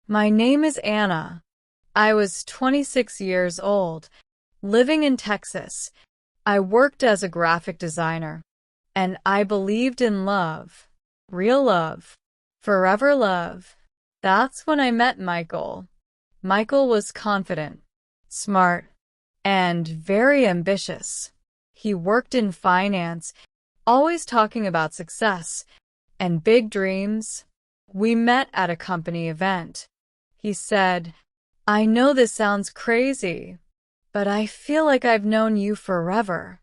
My name is Anna. I was 26 years old, living in Texas. I worked as a graphic designer, and I believed in love, real love, forever love. That's when I met Michael. Michael was confident, smart, and very ambitious. He worked in finance, always talking about success and big dreams. We met at a company event. He said, "I know this sounds crazy, but I feel like I've known you forever."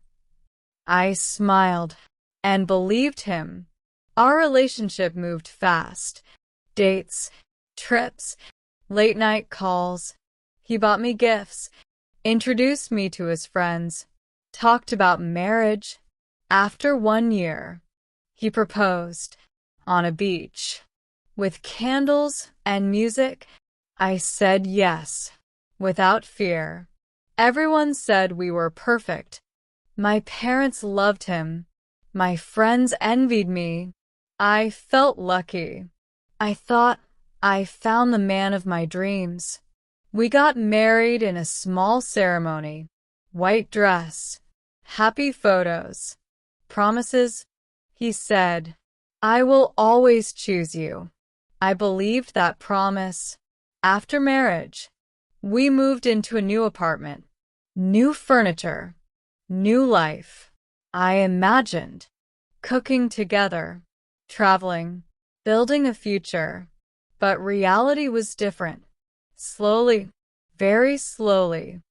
I smiled and believed him. Our relationship moved fast. Dates, trips, late-night calls. He bought me gifts, introduced me to his friends, talked about marriage. After 1 year, he proposed on a beach. With candles and music, I said yes, without fear. Everyone said we were perfect. My parents loved him. My friends envied me. I felt lucky. I thought I found the man of my dreams. We got married in a small ceremony. White dress. Happy photos. Promises. He said, "I will always choose you." I believed that promise. After marriage, we moved into a new apartment, new furniture, new life. I imagined cooking together, traveling, building a future. But reality was different. Slowly, very slowly,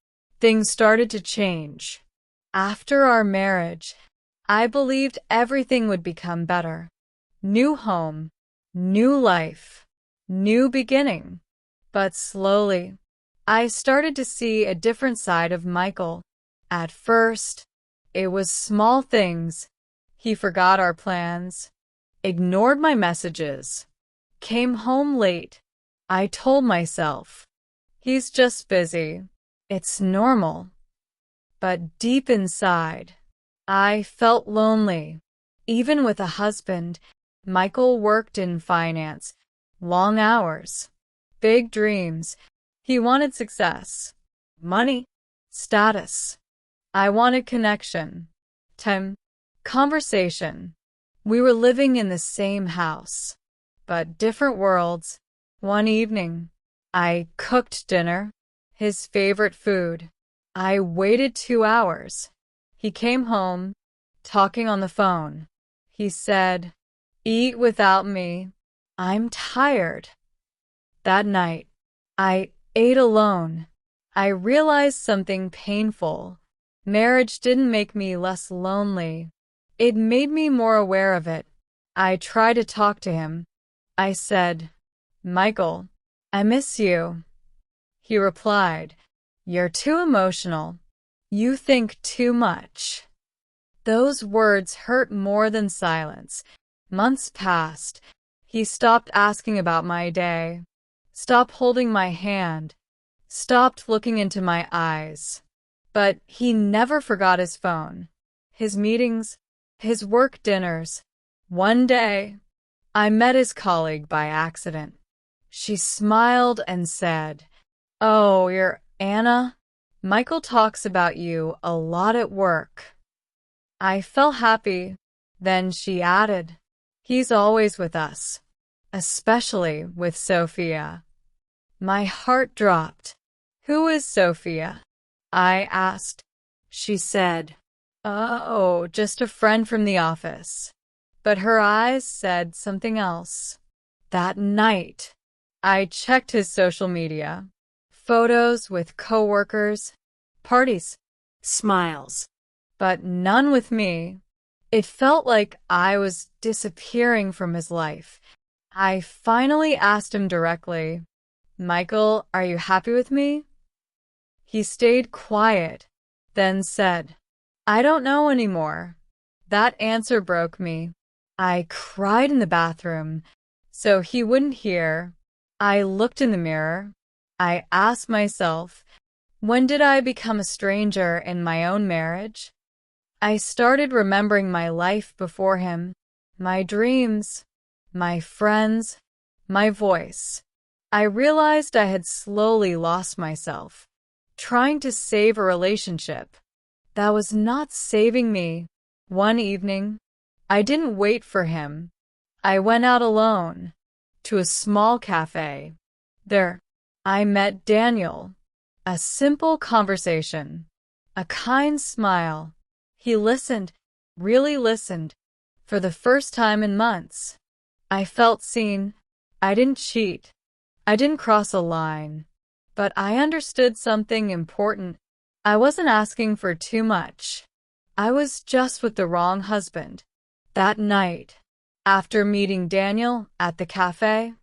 things started to change. After our marriage, I believed everything would become better. New home, new life, new beginning. But slowly, I started to see a different side of Michael. At first, it was small things. He forgot our plans, ignored my messages, came home late. I told myself, he's just busy. It's normal. But deep inside, I felt lonely. Even with a husband, Michael worked in finance, long hours, big dreams. He wanted success, money, status. I wanted connection, time, conversation. We were living in the same house, but different worlds. One evening, I cooked dinner, his favorite food. I waited 2 hours. He came home, talking on the phone. He said, "Eat without me. I'm tired." That night, I ate alone. I realized something painful. Marriage didn't make me less lonely. It made me more aware of it. I tried to talk to him. I said, "Michael, I miss you." He replied, "You're too emotional. You think too much." Those words hurt more than silence. Months passed. He stopped asking about my day, stopped holding my hand, stopped looking into my eyes. But he never forgot his phone, his meetings, his work dinners. One day, I met his colleague by accident. She smiled and said, "Oh, you're Anna? Michael talks about you a lot at work." I felt happy. Then she added, "He's always with us, especially with Sophia." My heart dropped. "Who is Sophia?" I asked. She said, "Oh, just a friend from the office." But her eyes said something else. That night, I checked his social media. Photos with coworkers, parties, smiles, but none with me. It felt like I was disappearing from his life. I finally asked him directly, "Michael, are you happy with me?" He stayed quiet, then said, "I don't know anymore." That answer broke me. I cried in the bathroom, so he wouldn't hear. I looked in the mirror. I asked myself, when did I become a stranger in my own marriage? I started remembering my life before him, my dreams, my friends, my voice. I realized I had slowly lost myself, trying to save a relationship that was not saving me. One evening, I didn't wait for him. I went out alone to a small cafe. There, I met Daniel. A simple conversation, a kind smile. He listened, really listened, for the first time in months. I felt seen. I didn't cheat. I didn't cross a line. But I understood something important. I wasn't asking for too much. I was just with the wrong husband. That night, after meeting Daniel at the cafe,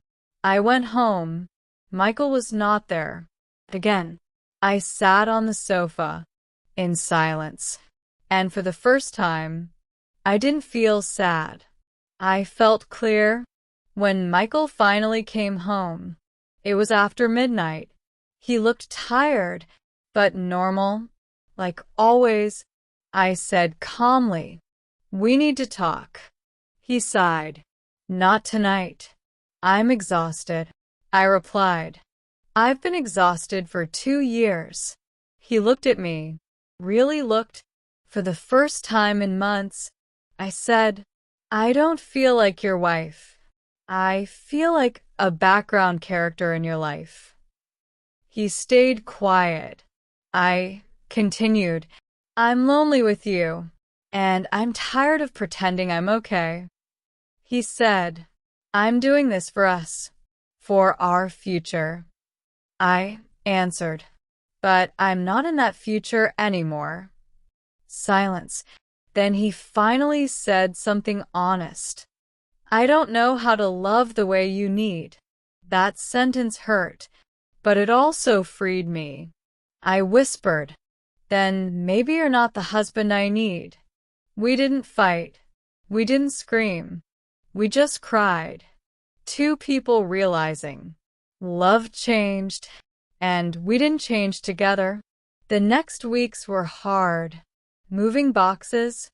I went home. Michael was not there. Again, I sat on the sofa in silence, and for the first time, I didn't feel sad. I felt clear. When Michael finally came home, it was after midnight. He looked tired, but normal, like always. I said calmly, "We need to talk." He sighed. "Not tonight. I'm exhausted." I replied, "I've been exhausted for 2 years." He looked at me, really looked. For the first time in months, I said, "I don't feel like your wife. I feel like a background character in your life." He stayed quiet. I continued, "I'm lonely with you, and I'm tired of pretending I'm okay." He said, "I'm doing this for us, for our future." I answered, "But I'm not in that future anymore." Silence. Then he finally said something honest. "I don't know how to love the way you need." That sentence hurt, but it also freed me. I whispered, "Then maybe you're not the husband I need." We didn't fight. We didn't scream. We just cried. Two people realizing. Love changed, and we didn't change together. The next weeks were hard. Moving boxes,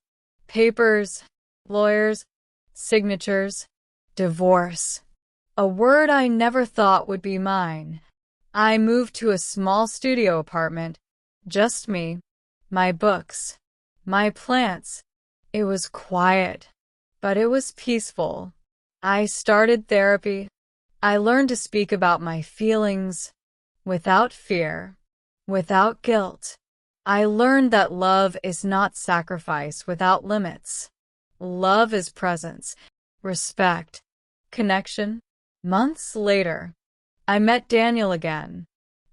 papers, lawyers, signatures, divorce. A word I never thought would be mine. I moved to a small studio apartment, just me, my books, my plants. It was quiet, but it was peaceful. I started therapy. I learned to speak about my feelings without fear, without guilt. I learned that love is not sacrifice without limits. Love is presence, respect, connection. Months later, I met Daniel again.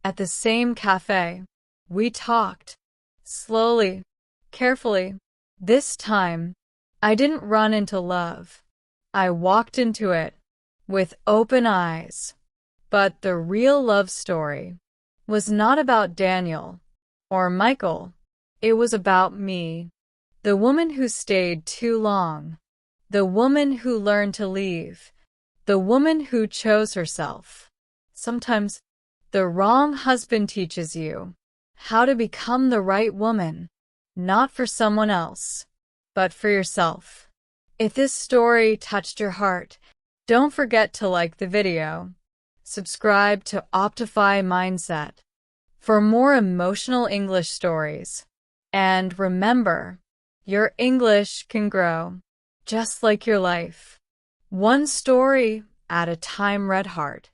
At the same cafe, we talked. Slowly, carefully. This time, I didn't run into love. I walked into it with open eyes. But the real love story was not about Daniel or Michael. It was about me, the woman who stayed too long, the woman who learned to leave, the woman who chose herself. Sometimes the wrong husband teaches you how to become the right woman, not for someone else, but for yourself. If this story touched your heart, don't forget to like the video. Subscribe to Optify Mindset for more emotional English stories. And remember, your English can grow, just like your life. One story at a time, Red Heart.